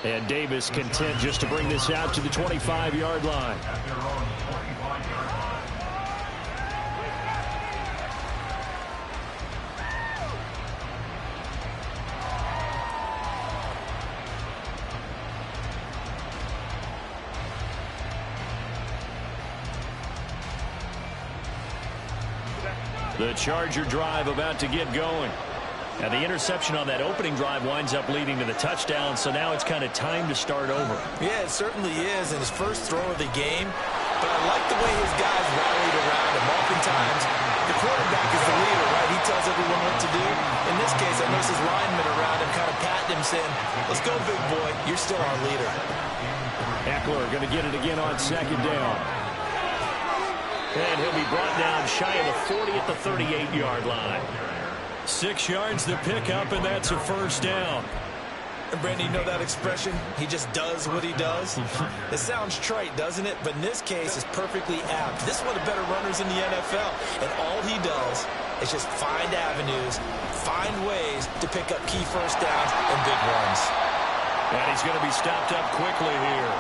And Davis content just to bring this out to the 25-yard line. The Charger drive about to get going. Now the interception on that opening drive winds up leading to the touchdown, so now it's kind of time to start over. Yeah, it certainly is in his first throw of the game, but I like the way his guys rallied around him. Oftentimes, the quarterback is the leader, right? He tells everyone what to do. In this case, I notice his linemen around him kind of patting him, saying, let's go, big boy. You're still our leader. Eckler going to get it again on second down. And he'll be brought down shy of the 40 at the 38-yard line. 6 yards to pick up, and that's a first down. And Brandon, you know that expression? He just does what he does. It sounds trite, doesn't it? But in this case, it's perfectly apt. This is one of the better runners in the NFL. And all he does is just find avenues, find ways to pick up key first downs and big runs. And he's going to be stopped up quickly here.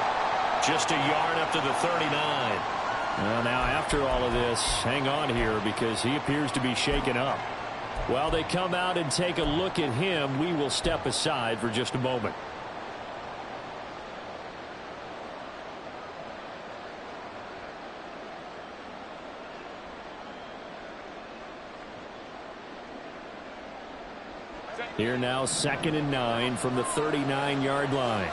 Just a yard up to the 39. Well, now after all of this, hang on here because he appears to be shaken up. While they come out and take a look at him, we will step aside for just a moment. Here now, 2nd and 9 from the 39-yard line.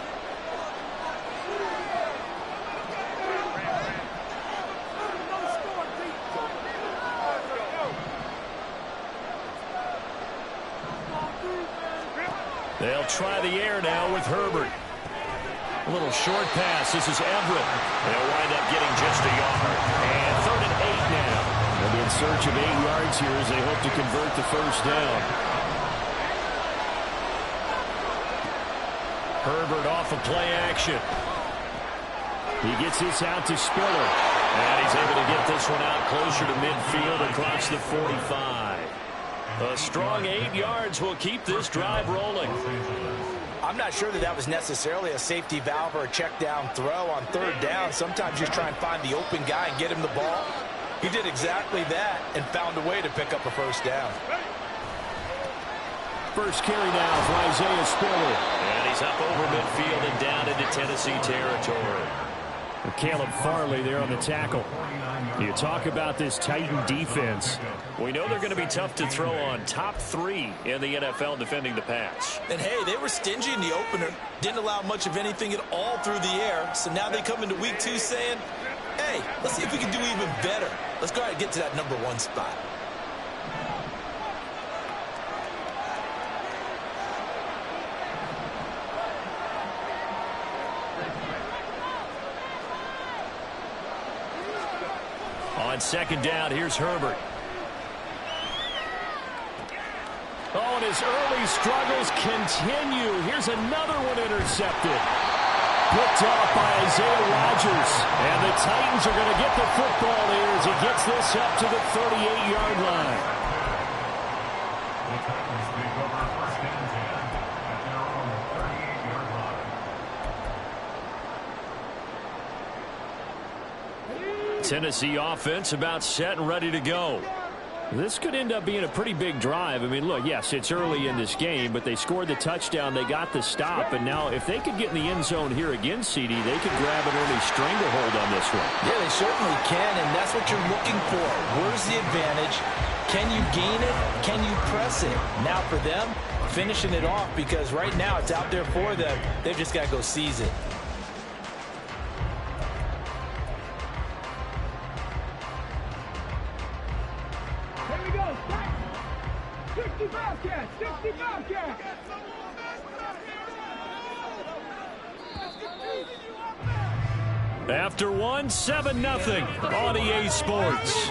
They'll try the air now with Herbert. A little short pass. This is Everett. They'll wind up getting just a yard. And 3rd and 8 now. They'll be in search of 8 yards here as they hope to convert the first down. Herbert off of play action. He gets this out to Spiller. And he's able to get this one out closer to midfield across the 45. A strong 8 yards will keep this drive rolling. I'm not sure that was necessarily a safety valve or a check down throw on 3rd down. Sometimes you just try and find the open guy and get him the ball. He did exactly that and found a way to pick up a first down. First carry now for Isaiah Spiller. And he's up over midfield and down into Tennessee territory. Caleb Farley there on the tackle. You talk about this Titan defense. We know they're going to be tough to throw on. Top 3 in the NFL defending the pass. And hey, they were stingy in the opener. Didn't allow much of anything at all through the air. So now they come into week 2 saying, hey, let's see if we can do even better. Let's go ahead and get to that number 1 spot. On 2nd down, here's Herbert. Oh, and his early struggles continue. Here's another one intercepted. Picked off by Isaiah Rodgers. And the Titans are going to get the football here as he gets this up to the 38-yard line. Tennessee offense about set and ready to go. This could end up being a pretty big drive. I mean, look, yes, it's early in this game, but they scored the touchdown. They got the stop. And now if they could get in the end zone here again, CD, they could grab an early stranglehold on this one. Yeah, they certainly can, and that's what you're looking for. Where's the advantage? Can you gain it? Can you press it? Now for them, finishing it off because right now it's out there for them. They've just got to go seize it. After one, 7-0 on EA Sports.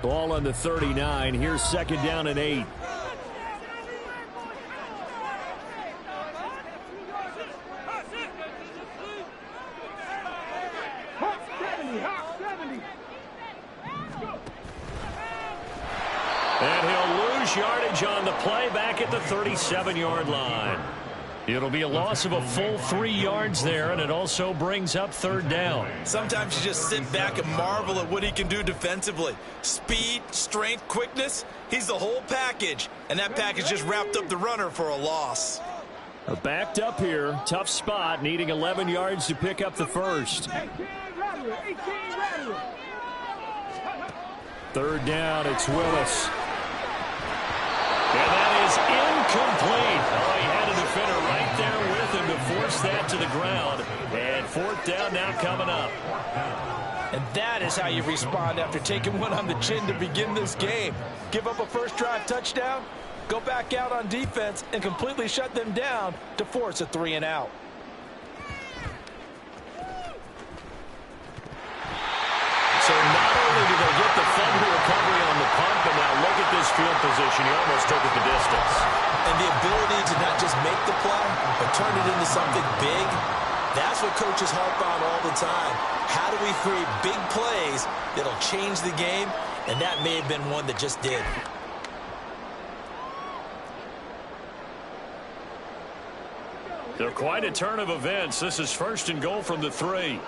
Ball on the 39. Here's second down and 8. And he'll lose yardage on the play back at the 37-yard line. It'll be a loss of a full 3 yards there, and it also brings up third down. Sometimes you just sit back and marvel at what he can do defensively. Speed, strength, quickness, he's the whole package. And that package just wrapped up the runner for a loss. Backed up here, tough spot, needing 11 yards to pick up the first. Third down, it's Willis. And that is incomplete. Oh, he had a defender right there with him to force that to the ground. And fourth down now coming up. And that is how you respond after taking one on the chin to begin this game. Give up a first drive touchdown, go back out on defense, and completely shut them down to force a 3 and out. So not only do they get the fumble recovery on the punt, but now look at this field position. He almost took it the distance. And the ability to not just make the play, but turn it into something big, that's what coaches harp on all the time. How do we create big plays that'll change the game? And that may have been one that just did. They're quite a turn of events. This is first and goal from the 3.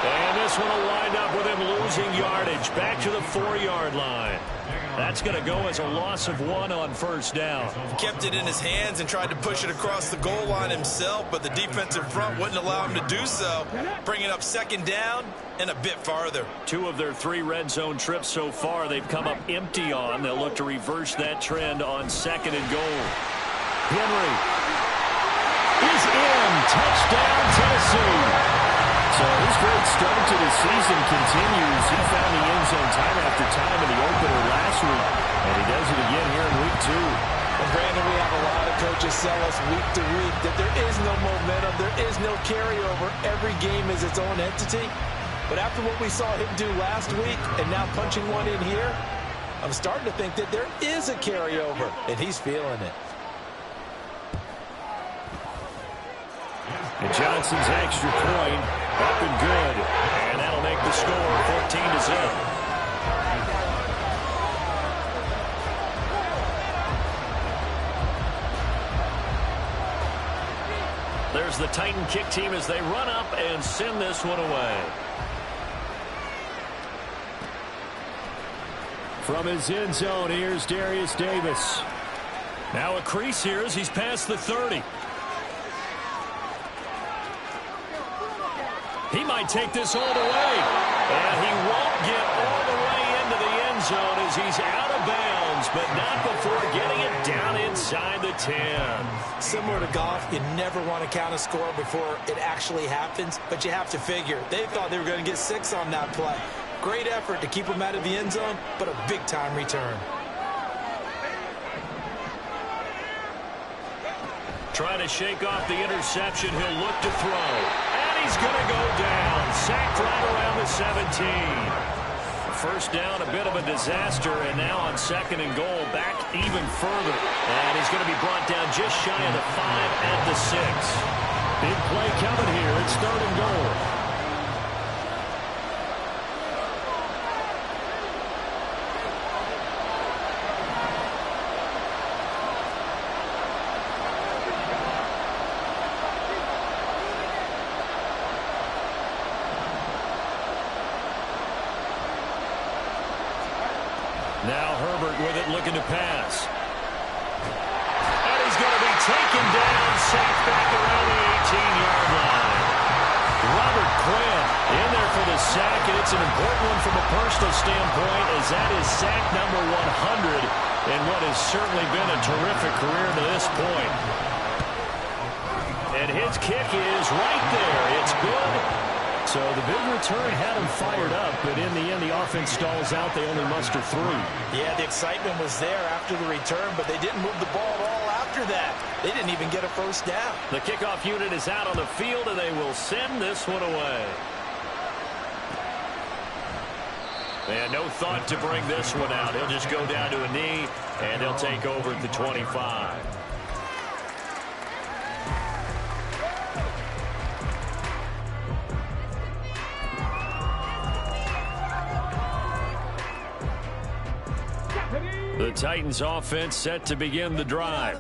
And this one will wind up with him losing yardage back to the 4-yard line. That's going to go as a loss of 1 on first down. Kept it in his hands and tried to push it across the goal line himself, but the defensive front wouldn't allow him to do so, bringing up second down and a bit farther. 2 of their 3 red zone trips so far they've come up empty on. They'll look to reverse that trend on second and goal. Henry is in. Touchdown, Tennessee. So his great start to the season continues. He found the end zone time after time in the opener last week, and he does it again here in week 2. And Brandon, we have a lot of coaches sell us week to week that there is no momentum, there is no carryover. Every game is its own entity. But after what we saw him do last week and now punching one in here, I'm starting to think that there is a carryover, and he's feeling it. And Johnson's extra point up and good. And that'll make the score 14-0. There's the Titan kick team as they run up and send this one away. From his end zone, here's Darius Davis. Now a crease here as he's past the 30. He might take this all the way. And he won't get all the way into the end zone as he's out of bounds, but not before getting it down inside the 10. Similar to golf, you never want to count a score before it actually happens, but you have to figure. They thought they were going to get 6 on that play. Great effort to keep them out of the end zone, but a big-time return. Trying to shake off the interception. He'll look to throw. He's going to go down. Sacked right around the 17. First down, a bit of a disaster, and now on second and goal, back even further. And he's going to be brought down just shy of the 5 at the 6. Big play coming here. It's third and goal. Now Herbert with it, looking to pass. And he's going to be taken down, sacked back around the 18-yard line. Robert Quinn in there for the sack, and it's an important one from a personal standpoint, as that is sack number 100 in what has certainly been a terrific career to this point. And his kick is right there. It's good. So the big return had him fired up, but in the end, the offense stalls out. They only muster 3. Yeah, the excitement was there after the return, but they didn't move the ball at all after that. They didn't even get a first down. The kickoff unit is out on the field, and they will send this one away. And no thought to bring this one out. He'll just go down to a knee, and they'll take over at the 25. The Titans offense set to begin the drive.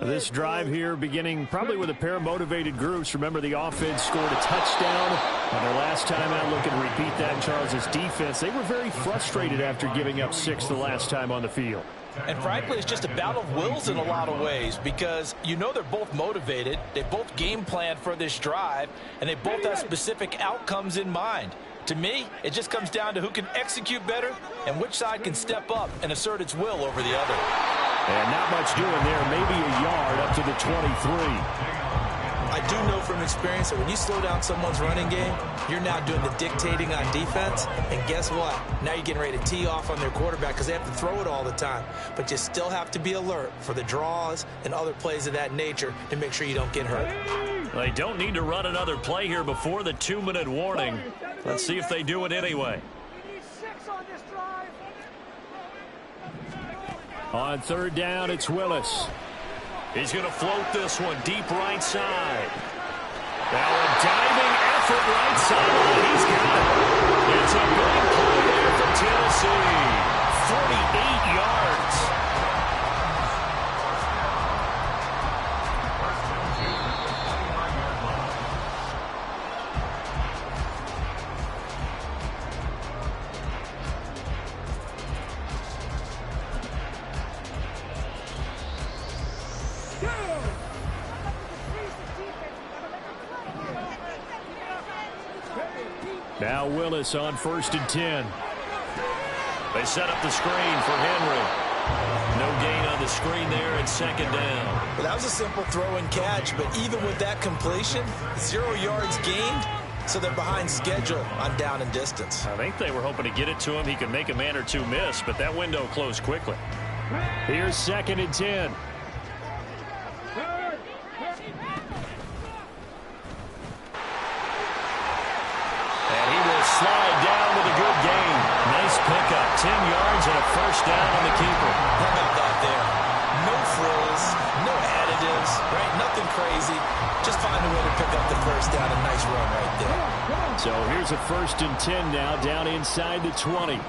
This drive here beginning probably with a pair of motivated groups. Remember, the offense scored a touchdown on their last time out. Looking to repeat that in Charles' defense. They were very frustrated after giving up 6 the last time on the field. And frankly, it's just a battle of wills in a lot of ways because you know they're both motivated. They both game planned for this drive, and they both have specific outcomes in mind. To me, it just comes down to who can execute better and which side can step up and assert its will over the other. And not much doing there, maybe a yard up to the 23. I do know from experience that when you slow down someone's running game, you're now doing the dictating on defense. And guess what? Now you're getting ready to tee off on their quarterback because they have to throw it all the time. But you still have to be alert for the draws and other plays of that nature to make sure you don't get hurt. They don't need to run another play here before the 2-minute warning. Let's see if they do it anyway. On third down, it's Willis. He's going to float this one deep right side. Now a diving effort right side. He's got it. It's a big play there for Tennessee. 48 yards. Now Willis on 1st and 10. They set up the screen for Henry. No gain on the screen there at 2nd down. Well, that was a simple throw and catch, but even with that completion, 0 yards gained, so they're behind schedule on down and distance. I think they were hoping to get it to him. He could make a man or two miss, but that window closed quickly. Here's 2nd and 10. Slide down with a good gain. Nice pickup. 10 yards and a 1st down on the keeper. How about that there? No frills, no additives, right? Nothing crazy. Just find a way to pick up the 1st down. A nice run right there. So here's a 1st and 10 now down inside the 20.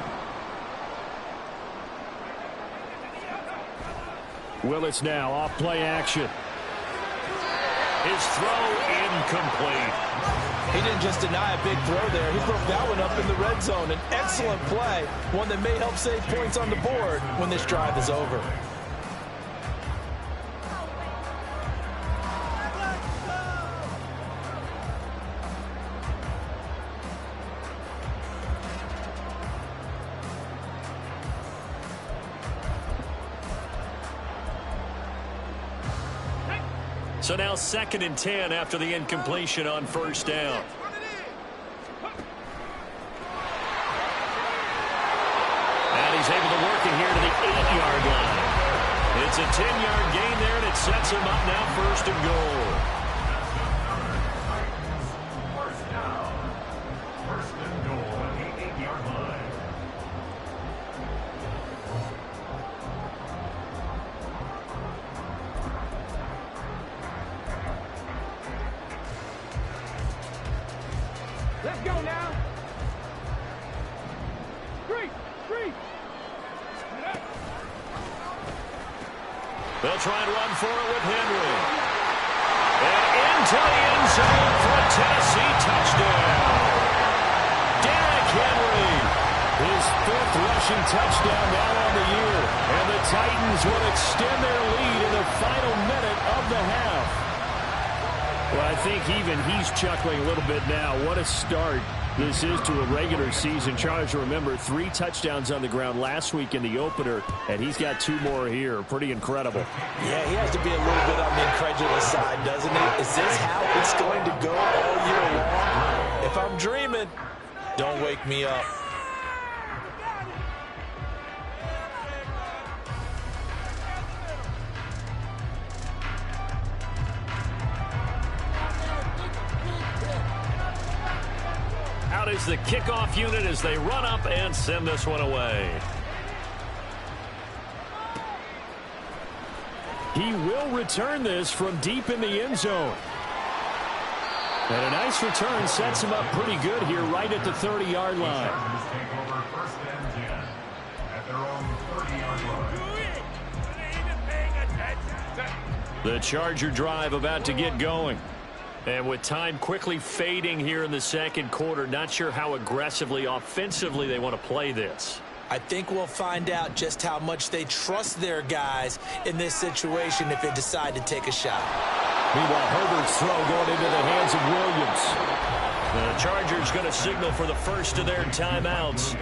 Willis now off play action. His throw incomplete. He didn't just deny a big throw there. He broke that one up in the red zone. An excellent play, one that may help save points on the board when this drive is over. So now 2nd and 10 after the incompletion on 1st down. And he's able to work it here to the 8-yard line. It's a 10-yard gain there, and it sets him up now 1st and goal. Let's go now. Three. They'll try and run for it with Henry. And into the end zone for a Tennessee touchdown. Derrick Henry, his 5th rushing touchdown now on the year. And the Titans will extend their lead in the final minute of the half. Well, I think even he's chuckling a little bit now. What a start this is to a regular season. Charles, remember, 3 touchdowns on the ground last week in the opener, and he's got 2 more here. Pretty incredible. Yeah, he has to be a little bit on the incredulous side, doesn't he? Is this how it's going to go all year long? If I'm dreaming, don't wake me up. out is the kickoff unit as they run up and send this one away. He will return this from deep in the end zone. And a nice return sets him up pretty good here right at the 30-yard line. The Charger drive about to get going. And with time quickly fading here in the second quarter, not sure how aggressively, offensively they want to play this. I think we'll find out just how much they trust their guys in this situation if they decide to take a shot. Meanwhile, Herbert's throw going into the hands of Williams. The Chargers going to signal for the first of their timeouts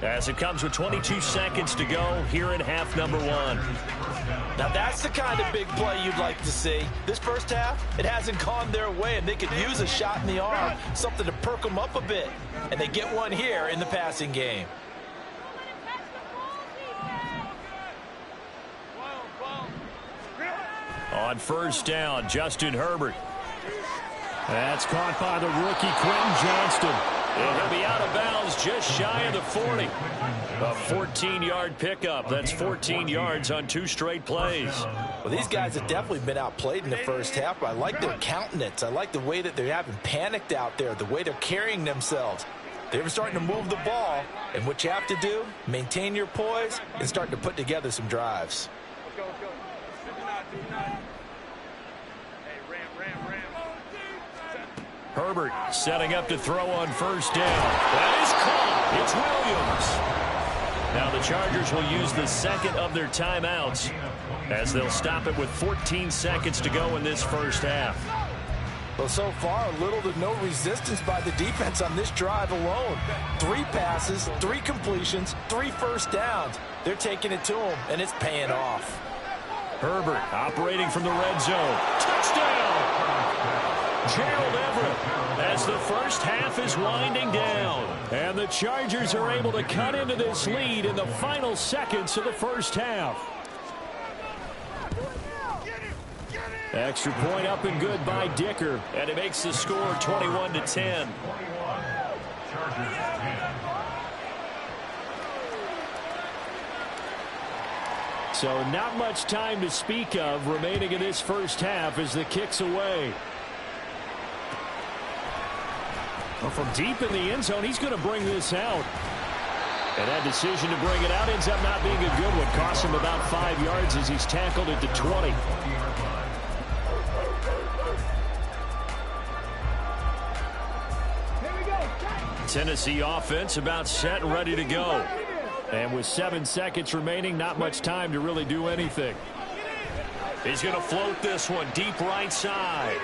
as it comes with 22 seconds to go here in half number one. Now that's the kind of big play you'd like to see. This first half, it hasn't gone their way, and they could use a shot in the arm, something to perk them up a bit. And they get one here in the passing game. On first down, Justin Herbert. That's caught by the rookie Quentin Johnston. And he'll be out of bounds just shy of the 40. A 14-yard pickup. That's 14 yards on 2 straight plays. Well, these guys have definitely been outplayed in the first half, but I like their countenance. I like the way that they haven't panicked out there, the way they're carrying themselves. They're starting to move the ball, and what you have to do, maintain your poise and start to put together some drives. Herbert setting up to throw on first down. That is caught. It's Williams. Now the Chargers will use the second of their timeouts as they'll stop it with 14 seconds to go in this first half. Well, so far, little to no resistance by the defense on this drive alone. 3 passes, 3 completions, 3 first downs. They're taking it to them, and it's paying off. Herbert operating from the red zone. Touchdown! Gerald Everett as the first half is winding down. And the Chargers are able to cut into this lead in the final seconds of the first half. Extra point up and good by Dicker. And it makes the score 21-10. So not much time to speak of remaining in this first half as the kick's away. Well, from deep in the end zone, he's going to bring this out. And that decision to bring it out ends up not being a good one. Costs him about 5 yards as he's tackled at the 20. Tennessee offense about set and ready to go. And with 7 seconds remaining, not much time to really do anything. He's going to float this one deep right side.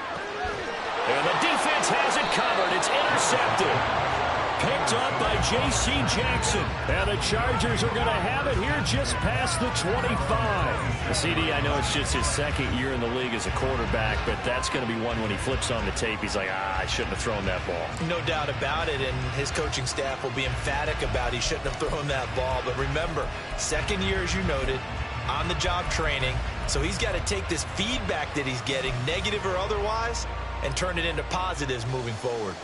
And the defense has it covered. It's intercepted. Picked up by J.C. Jackson. And the Chargers are going to have it here just past the 25. CD, I know it's just his second year in the league as a quarterback, but that's going to be one when he flips on the tape. He's like, I shouldn't have thrown that ball. No doubt about it, and his coaching staff will be emphatic about he shouldn't have thrown that ball. But remember, second year, as you noted, on-the-job training. So he's got to take this feedback that he's getting, negative or otherwise, and turn it into positives moving forward.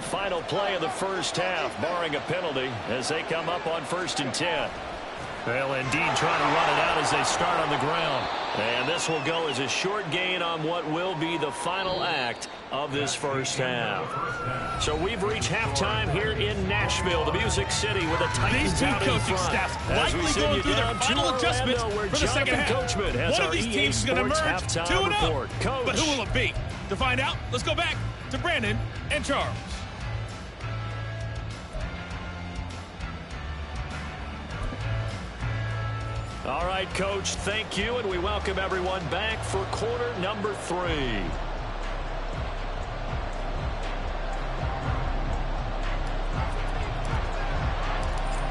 Final play of the first half, barring a penalty, as they come up on 1st and 10. Well, indeed, trying to run it out as they start on the ground. And this will go as a short gain on what will be the final act of this first half. So we've reached halftime here in Nashville, the Music City, with the Titans out in front. As we send you down to Orlando, where Jonathan Coachman has our EA Sports halftime report. Coach. But who will it be? To find out, let's go back to Brandon and Charles. All right, Coach, thank you, and we welcome everyone back for quarter number 3.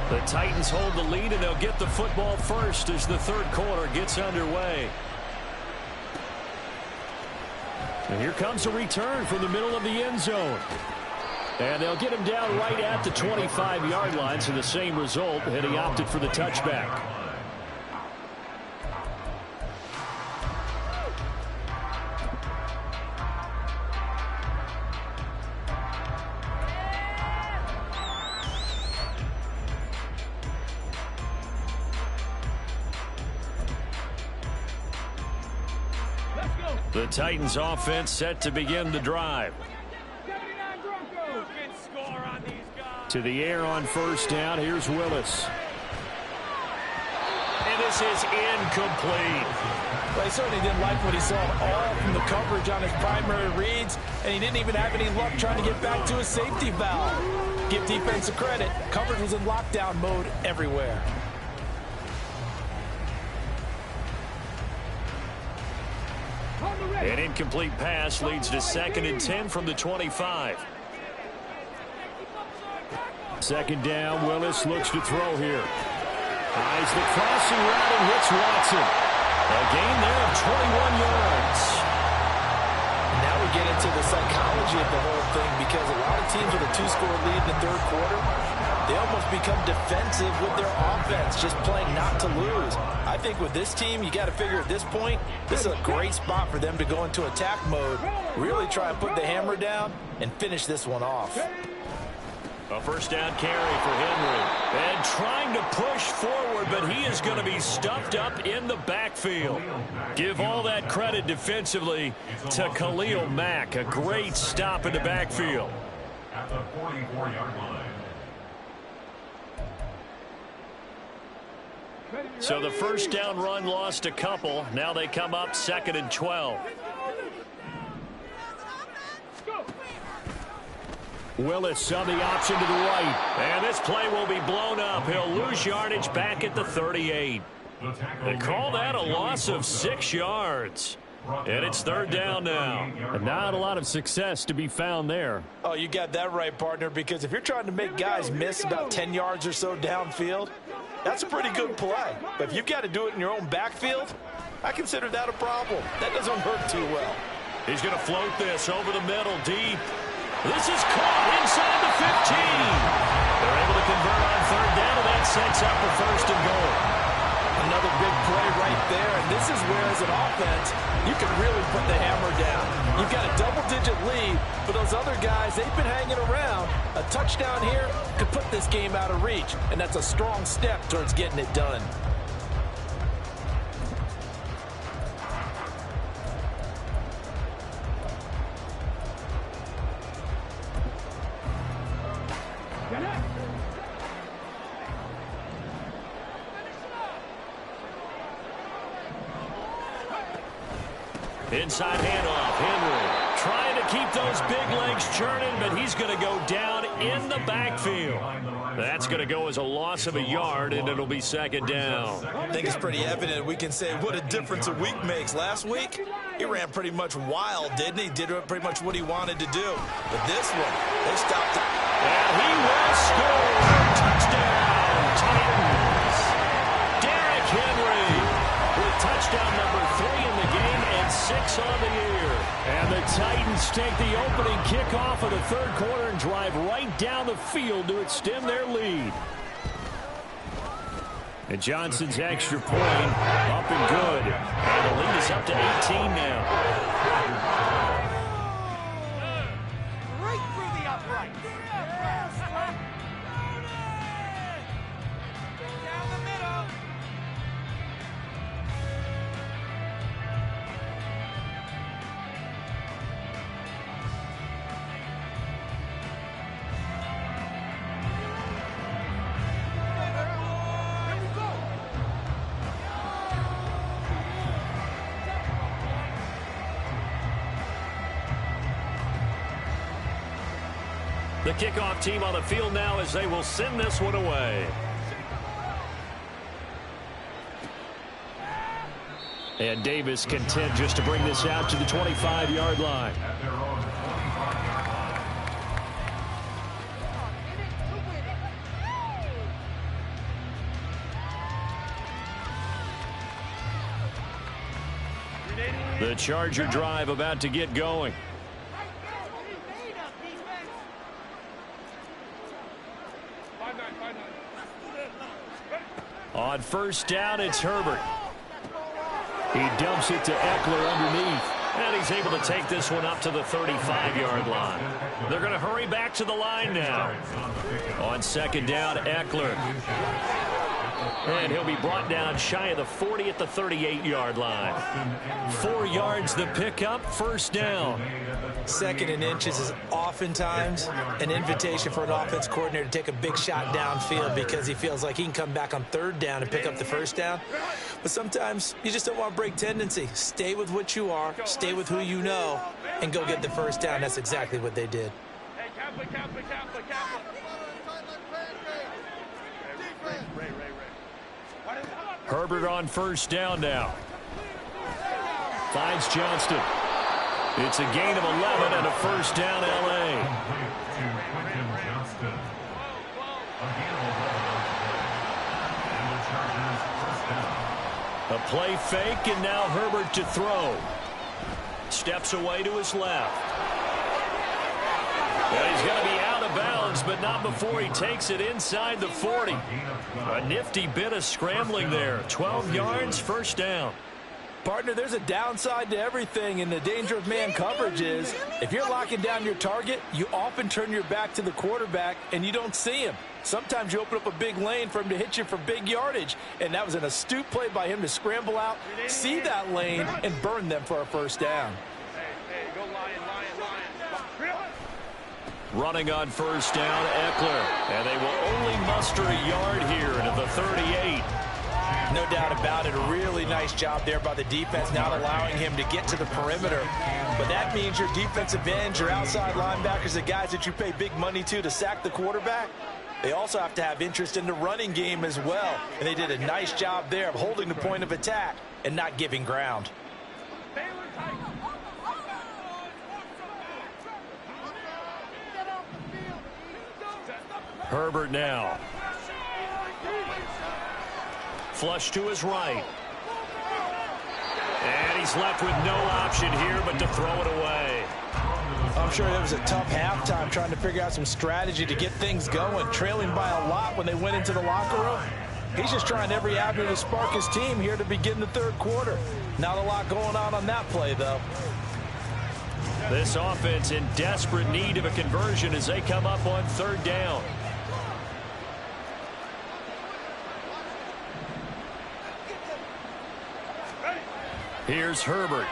The Titans hold the lead, and they'll get the football first as the third quarter gets underway. And here comes a return from the middle of the end zone. And they'll get him down right at the 25-yard line, so the same result, and he opted for the touchback. The Titans offense set to begin the drive. 79 Broncos. Good score on these guys. To the air on first down. Here's Willis. And this is incomplete. Well, he certainly didn't like what he saw all from the coverage on his primary reads, and he didn't even have any luck trying to get back to his safety valve. Give defense credit. Coverage was in lockdown mode everywhere. An incomplete pass leads to 2nd and 10 from the 25. 2nd down. Willis looks to throw here. Eyes the crossing route and hits Watson. A gain there of 21 yards. Now we get into the psychology of the whole thing, because a lot of teams with a 2-score lead in the third quarter, they almost become defensive with their offense, just playing not to lose. I think with this team, you got to figure at this point, this is a great spot for them to go into attack mode, really try and put the hammer down and finish this one off. A first down carry for Henry. And trying to push forward, but he is going to be stuffed up in the backfield. Give all that credit defensively to Khalil Mack. A great stop in the backfield. At the 44-yard line. So the first down run lost a couple. Now they come up 2nd and 12. Willis on the option to the right. And this play will be blown up. He'll lose yardage back at the 38. They call that a loss of 6 yards. And it's 3rd down now. And not a lot of success to be found there. Oh, you got that right, partner, because if you're trying to make guys miss about 10 yards or so downfield, that's a pretty good play. But if you've got to do it in your own backfield, I consider that a problem. That doesn't work too well. He's going to float this over the middle deep. This is caught inside the 15. They're able to convert on 3rd down, and that sets up a 1st and goal. Another big play right there, and this is where, as an offense, you can really put the hammer down. You've got a double-digit lead, but those other guys, they've been hanging around. A touchdown here could put this game out of reach, and that's a strong step towards getting it done. Inside handoff. Henry trying to keep those big legs churning, but he's going to go down in the backfield. That's going to go as a loss of a yard, and it'll be 2nd down. I think it's pretty evident. We can say what a difference a week makes. Last week, he ran pretty much wild, didn't he? Did pretty much what he wanted to do. But this one, they stopped it. And he will score. Touchdown, Titans. Derrick Henry with touchdown number 3 in the game and 6 on the year. And the Titans take the opening kickoff of the 3rd quarter and drive right down the field to extend their lead. And Johnson's extra point up and good. And the lead is up to 18 now. Right through the upright. Down the middle. The kickoff team on the field now as they will send this one away. And Davis content just to bring this out to the 25-yard line. The Charger drive about to get going. On first down, it's Herbert. He dumps it to Eckler underneath. And he's able to take this one up to the 35-yard line. They're going to hurry back to the line now. On 2nd down, Eckler. And he'll be brought down shy of the 40 at the 38-yard line. 4 yards the pickup, first down. 2nd and inches is oftentimes an invitation for an offense coordinator to take a big shot downfield because he feels like he can come back on 3rd down and pick up the first down. But sometimes you just don't want to break tendency. Stay with what you are, stay with who you know, and go get the first down. That's exactly what they did. Herbert on first down now. Finds Johnston. It's a gain of 11 and a first down, L.A. A play fake, and now Herbert to throw. Steps away to his left. Well, he's going to be out of bounds, but not before he takes it inside the 40. A nifty bit of scrambling there. 12 yards, first down. Partner, there's a downside to everything, and the danger of man coverage is if you're locking down your target, you often turn your back to the quarterback, and you don't see him. Sometimes you open up a big lane for him to hit you for big yardage, and that was an astute play by him to scramble out, see that lane, and burn them for a first down. Running on first down, Eckler, and they will only muster a yard here to the 38. No doubt about it. A really nice job there by the defense, not allowing him to get to the perimeter. But that means your defensive ends, your outside linebackers, the guys that you pay big money to sack the quarterback, they also have to have interest in the running game as well. And they did a nice job there of holding the point of attack and not giving ground. Herbert now. Flush to his right. And he's left with no option here but to throw it away. I'm sure it was a tough halftime trying to figure out some strategy to get things going. Trailing by a lot when they went into the locker room. He's just trying every avenue to spark his team here to begin the 3rd quarter. Not a lot going on that play, though. This offense in desperate need of a conversion as they come up on 3rd down. Here's Herbert.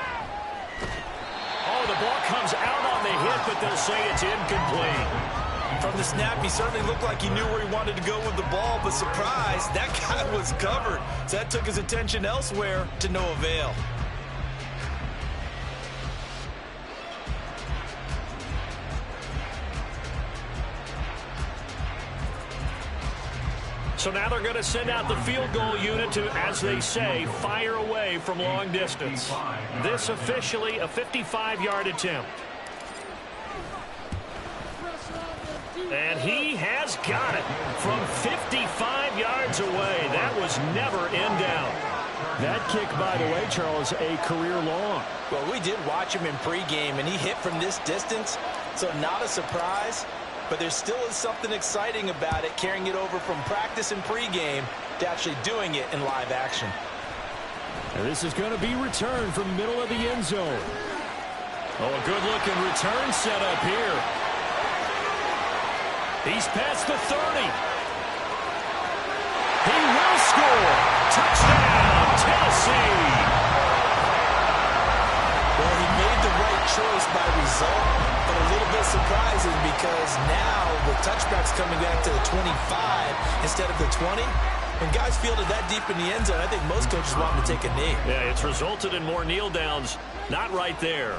Oh, the ball comes out on the hit, but they'll say it's incomplete. From the snap, he certainly looked like he knew where he wanted to go with the ball, but surprise, that guy was covered. So that took his attention elsewhere to no avail. So now they're going to send out the field goal unit to, as they say, fire away from long distance. This officially a 55-yard attempt. And he has got it from 55 yards away. That was never in doubt. That kick, by the way, Charles, a career long. Well, we did watch him in pregame, and he hit from this distance, so not a surprise. But there still is something exciting about it, carrying it over from practice and pregame to actually doing it in live action. And this is going to be returned from the middle of the end zone. Oh, a good-looking return set up here. He's past the 30. He will score. Touchdown, Tennessee. Well, he made the right choice by result, but a little bit surprising because now the touchback's coming back to the 25 instead of the 20. When guys fielded that deep in the end zone, I think most coaches want them to take a knee. Yeah, it's resulted in more kneel downs. Not right there.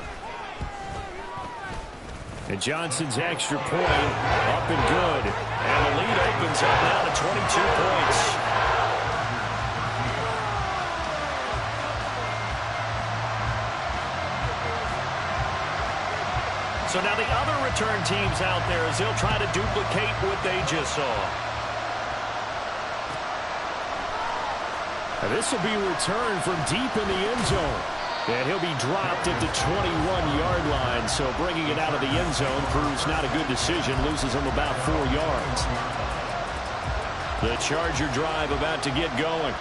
And Johnson's extra point up and good. And the lead opens up now to 22 points. So now the other return teams out there as they'll try to duplicate what they just saw. And this will be returned from deep in the end zone. And he'll be dropped at the 21-yard line. So bringing it out of the end zone proves not a good decision. Loses him about 4 yards. The Charger drive about to get going.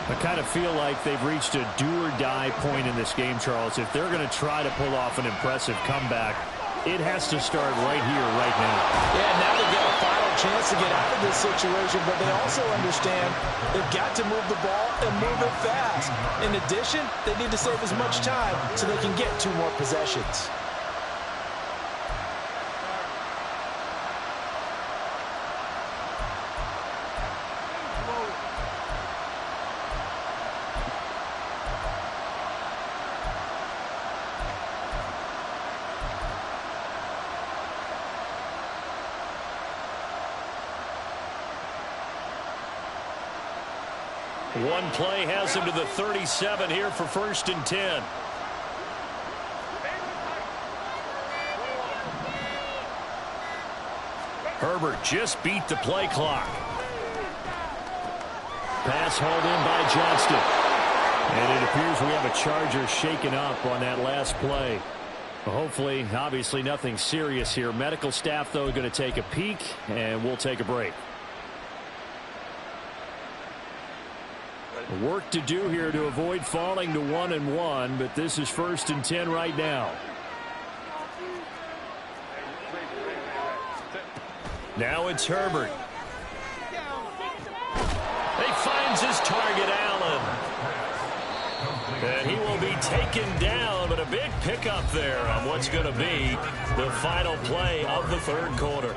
I kind of feel like they've reached a do-or-die point in this game, Charles. If they're going to try to pull off an impressive comeback, It has to start right here, right now. Yeah, now they get a final chance to get out of this situation, but they also understand they've got to move the ball and move it fast. In addition, they need to save as much time so they can get 2 more possessions. One play has him to the 37 here for 1st and 10. Herbert just beat the play clock. Pass hauled in by Johnston. And it appears we have a Charger shaken up on that last play. Hopefully, obviously nothing serious here. Medical staff, though, going to take a peek, and we'll take a break. Work to do here to avoid falling to 1-1, but this is 1st and 10 right now. Now it's Herbert. He finds his target, Allen. And he will be taken down, but a big pickup there on what's going to be the final play of the 3rd quarter.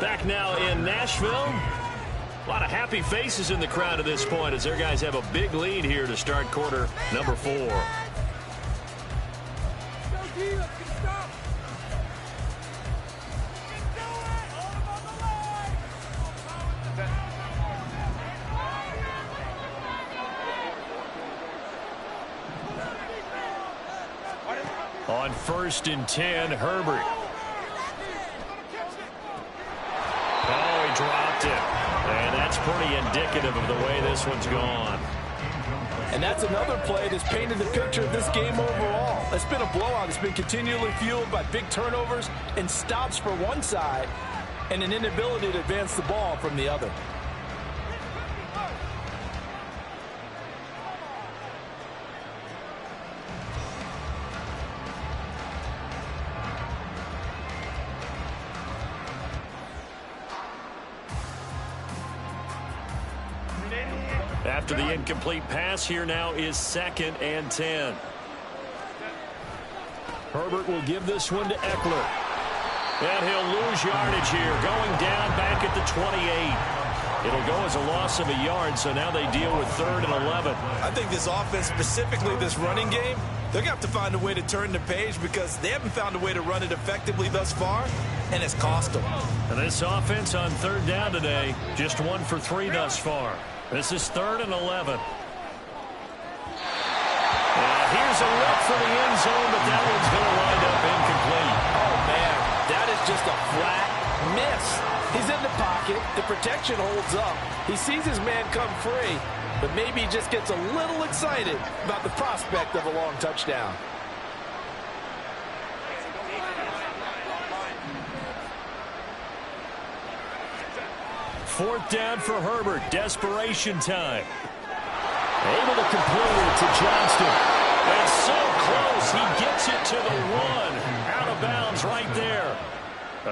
Back now in Nashville. A lot of happy faces in the crowd at this point as their guys have a big lead here to start quarter number 4. On 1st and 10, Herbert. Oh, he dropped it. And that's pretty indicative of the way this one's gone. And that's another play that's painted the picture of this game overall. It's been a blowout. It's been continually fueled by big turnovers and stops for one side and an inability to advance the ball from the other. After the incomplete pass, here now is 2nd and 10. Herbert will give this one to Eckler. And he'll lose yardage here, going down back at the 28. It'll go as a loss of a yard, so now they deal with 3rd and 11. I think this offense, specifically this running game, they're going to have to find a way to turn the page because they haven't found a way to run it effectively thus far, and it's cost them. And this offense on 3rd down today, just 1 for 3 thus far. This is 3rd and 11. Here's a look for the end zone, but that one's going to wind up incomplete. Oh, man, that is just a flat miss. He's in the pocket. The protection holds up. He sees his man come free, but maybe he just gets a little excited about the prospect of a long touchdown. Fourth down for Herbert. Desperation time. Able to complete it to Johnston. And so close. He gets it to the 1. Out of bounds right there.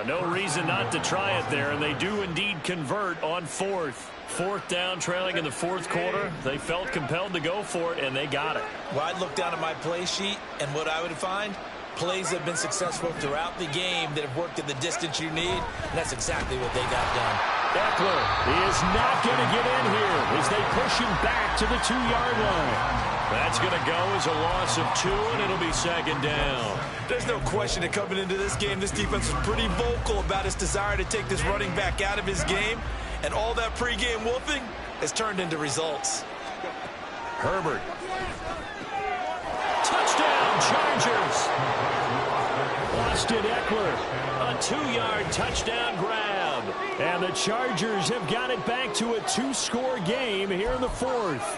No reason not to try it there, and they do indeed convert on 4th. 4th down, trailing in the 4th quarter. They felt compelled to go for it, and they got it. Well, I'd look down at my play sheet, and what I would find, plays have been successful throughout the game that have worked at the distance you need, and that's exactly what they got done. Eckler is not going to get in here as they push him back to the 2-yard line. That's going to go as a loss of 2, and it'll be 2nd down. There's no question that coming into this game, this defense was pretty vocal about its desire to take this running back out of his game, and all that pregame wolfing has turned into results. Herbert. Touchdown, Chargers. Austin Eckler, a 2-yard touchdown grab. And the Chargers have got it back to a 2-score game here in the 4th.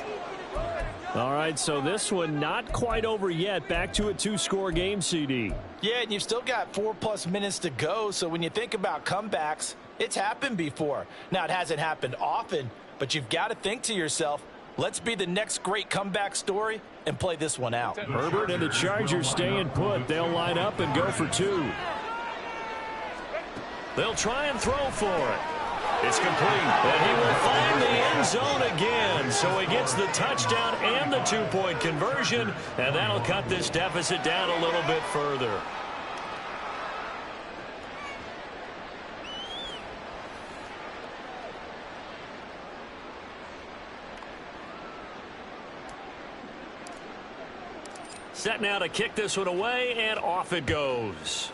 All right, so this one not quite over yet. Back to a 2-score game, CD. Yeah, and you've still got 4+ minutes to go, so when you think about comebacks, it's happened before. Now, it hasn't happened often, but you've got to think to yourself, let's be the next great comeback story and play this one out. Herbert and the Chargers staying put. They'll line up and go for 2. They'll try and throw for it. It's complete, and he will find the end zone again. So he gets the touchdown and the 2-point conversion, and that'll cut this deficit down a little bit further. Set now to kick this one away, and off it goes.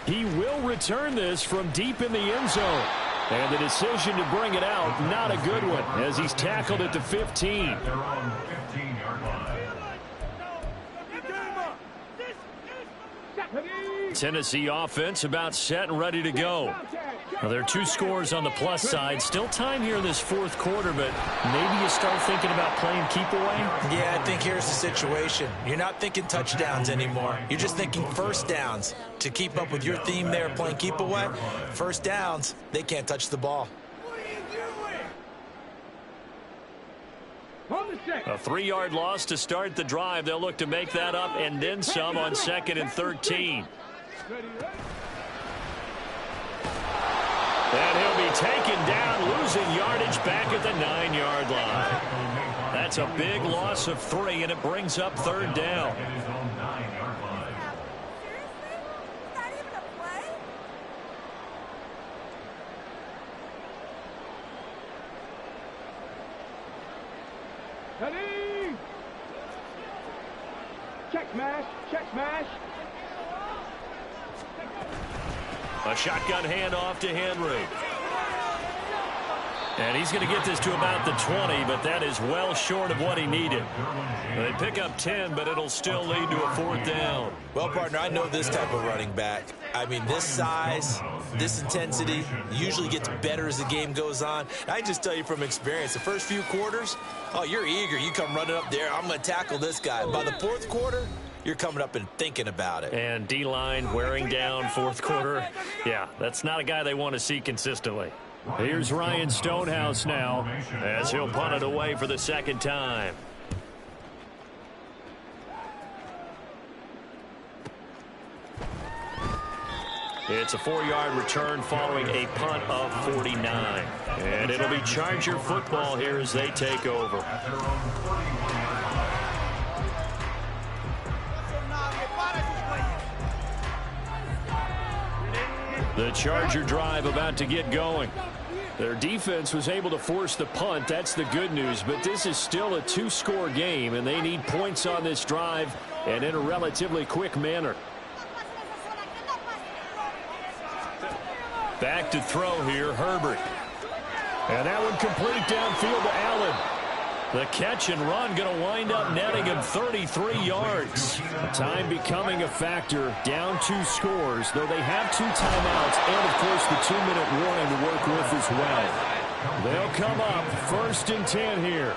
He will return this from deep in the end zone. And the decision to bring it out, not a good one, as he's tackled at the 15. Their own 15-yard line. Tennessee offense about set and ready to go. Now, there are 2 scores on the plus side. Still time here in this fourth quarter, but maybe you start thinking about playing keep away? Yeah, I think here's the situation. You're not thinking touchdowns anymore. You're just thinking first downs. To keep up with your theme there, playing keep away, first downs, they can't touch the ball. A 3-yard loss to start the drive. They'll look to make that up and then some on 2nd and 13. And he'll be taken down, losing yardage back at the 9-yard line. That's a big loss of 3, and it brings up 3rd down. Ready? Check smash, check smash. A shotgun handoff to Henry. And he's going to get this to about the 20, but that is well short of what he needed. They pick up 10, but it'll still lead to a 4th down. Well, partner, I know this type of running back. I mean, this size, this intensity usually gets better as the game goes on. I just tell you from experience, the first few quarters, oh, you're eager. You come running up there, I'm going to tackle this guy. By the 4th quarter, you're coming up and thinking about it. And D-line wearing down 4th quarter. Yeah, that's not a guy they want to see consistently. Here's Ryan Stonehouse now as he'll punt it away for the 2nd time. It's a 4-yard return following a punt of 49. And it'll be Charger football here as they take over. The Charger drive about to get going. Their defense was able to force the punt. That's the good news. But this is still a 2-score game, and they need points on this drive and in a relatively quick manner. Back to throw here, Herbert. And that one complete downfield to Allen. The catch and run going to wind up netting him 33 yards. Time becoming a factor, down 2 scores, though they have 2 timeouts and, of course, the 2-minute warning to work with as well. They'll come up 1st and 10 here.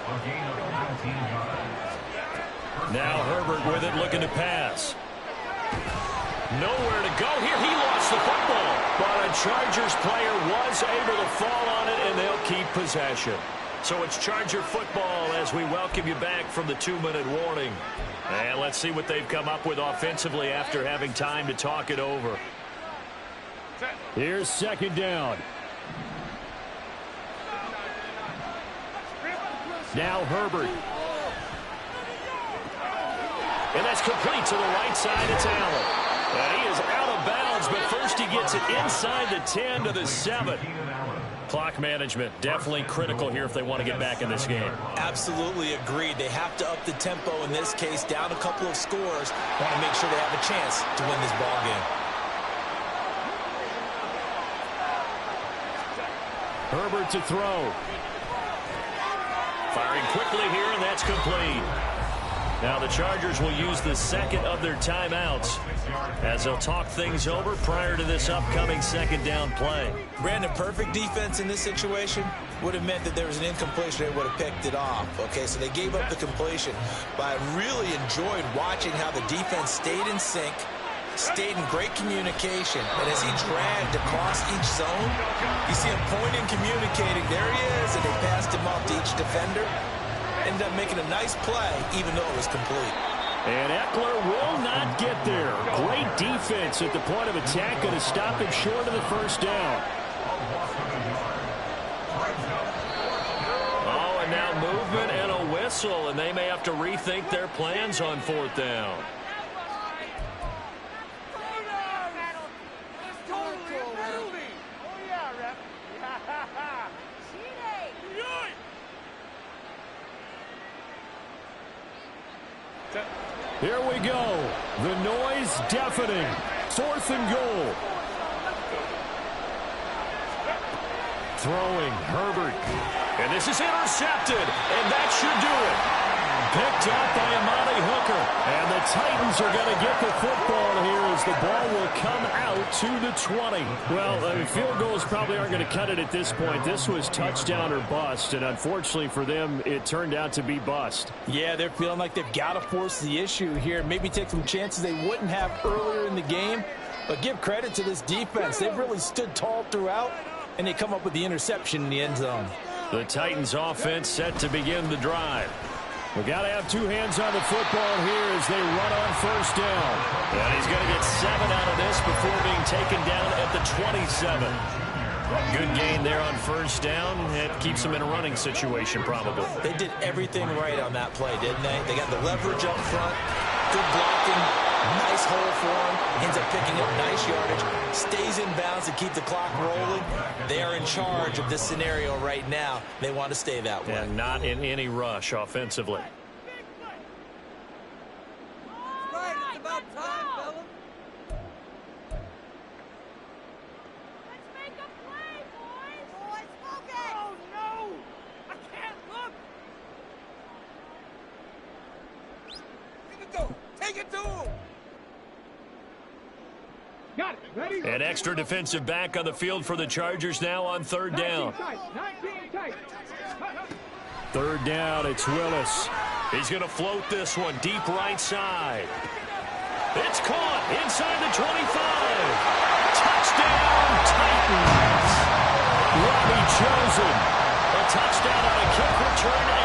Now Herbert with it, looking to pass. Nowhere to go here. He lost the football, but a Chargers player was able to fall on it, and they'll keep possession. So it's Charger football as we welcome you back from the 2-minute warning. And let's see what they've come up with offensively after having time to talk it over. Here's 2nd down. Now Herbert. And that's complete to the right side. It's Allen. And he is out of bounds, but first he gets it inside the 10 to the 7. Clock management definitely critical here if they want to get back in this game. Absolutely agreed. They have to up the tempo in this case, down a couple of scores. Want to make sure they have a chance to win this ball game. Herbert to throw. Firing quickly here, and that's complete. Now the Chargers will use the 2nd of their timeouts as they'll talk things over prior to this upcoming 2nd down play. Brandon, perfect defense in this situation would have meant that there was an incompletion. They would have picked it off. Okay, so they gave up the completion. But I really enjoyed watching how the defense stayed in sync, stayed in great communication. And as he dragged across each zone, you see him pointing, communicating. There he is, and they passed him off to each defender. Ended up making a nice play, even though it was complete. And Eckler will not get there. Great defense at the point of attack, going to stop him short of the first down. Oh, and now movement and a whistle, and they may have to rethink their plans on 4th down. Here we go. The noise deafening. 4th and goal. Throwing, Herbert. And this is intercepted. And that should do it. Picked up by Amani Hooker. And the Titans are going to get the football here as the ball will come out to the 20. Well, field goals probably aren't going to cut it at this point. This was touchdown or bust. And unfortunately for them, it turned out to be bust. Yeah, they're feeling like they've got to force the issue here. Maybe take some chances they wouldn't have earlier in the game. But give credit to this defense. They've really stood tall throughout, and they come up with the interception in the end zone. The Titans offense set to begin the drive. We got to have two hands on the football here as they run on 1st down. And he's going to get 7 out of this before being taken down at the 27. Good gain there on 1st down. It keeps them in a running situation probably. They did everything right on that play, didn't they? They got the leverage up front, good blocking, nice hole for him, ends up picking up nice yardage, stays in bounds to keep the clock rolling. They are in charge of this scenario right now. They want to stay that way. And not in any rush offensively. Right, it's about time, fella. Let's make a play, boys! Boys, focus! Oh, no! I can't look! Take it to him! Take it to him! Got it. Ready? An extra defensive back on the field for the Chargers now on 3rd down. 19 tight. 3rd down, it's Willis. He's going to float this one deep right side. It's caught inside the 25. Touchdown, Titans. Robbie Chosen. A touchdown on a kick return